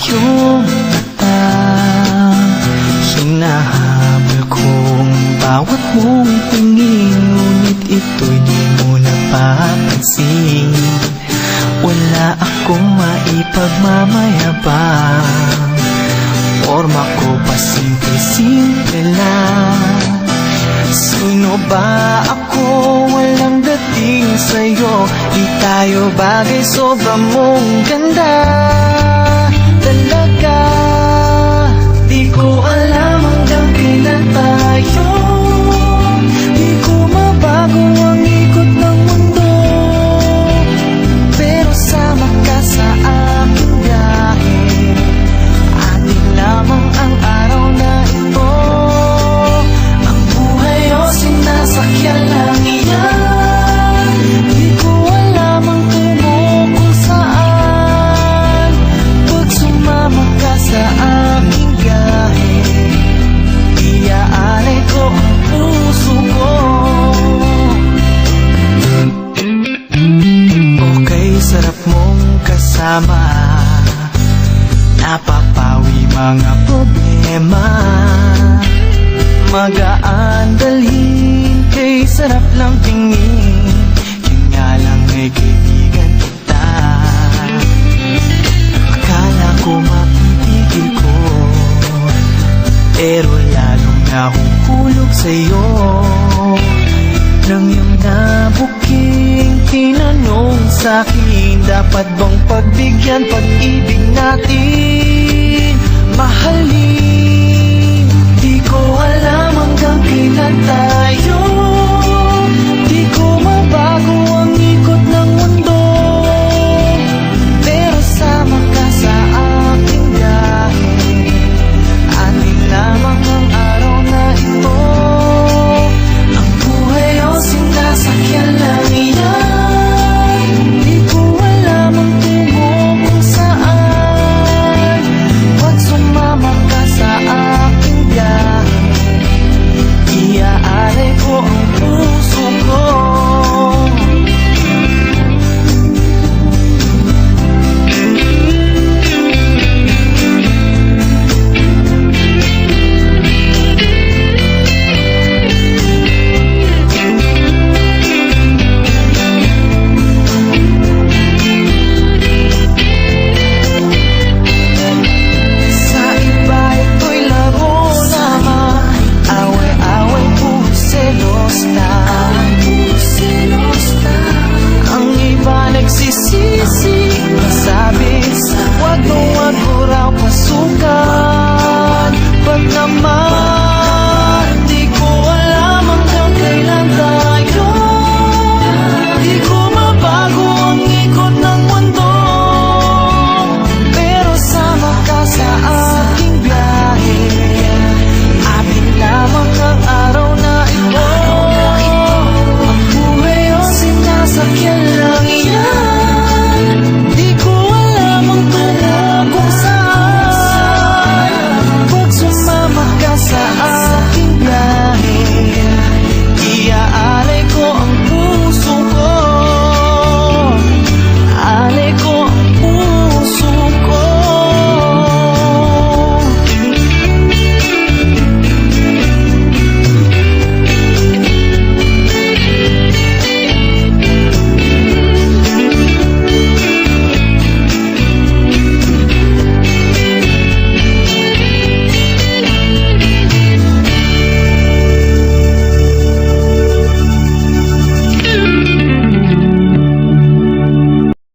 iyong mata. Hinahabol kong bawat mong tingin, ngunit ito'y di mo napapansin. Wala akong maipagmamayabang, forma ko pa simple-simple lang. Sino ba ako? Walang dating sa'yo. Di tayo bagay, sobra mong ganda talaga. Di ko alam hanggang kailan tayo. Di ko mabago ang ikot ng mundo, pero sama ka sa aking biyahe. Atin lamang ang araw na ito. Ang buhay o sinasakyan lang iyan. Di ko alam ang tungo kung saan. Pag sumama ka sa aking biyahe, iaalay ko ang puso ko. Okay, sarap mong kasama, napapawi mga problema. Magaan dalhin, kay sarap lang tingin. Yun nga lang ay kaibigan kita. Akala ko mapipigil ko, pero lalong nahuhulog sa'yo. Nang iyong nabuking tinanong sa'kin, dapat bang pagbigyan pag-ibig natin? Mahalin, di ko alam hanggang kailan tayo.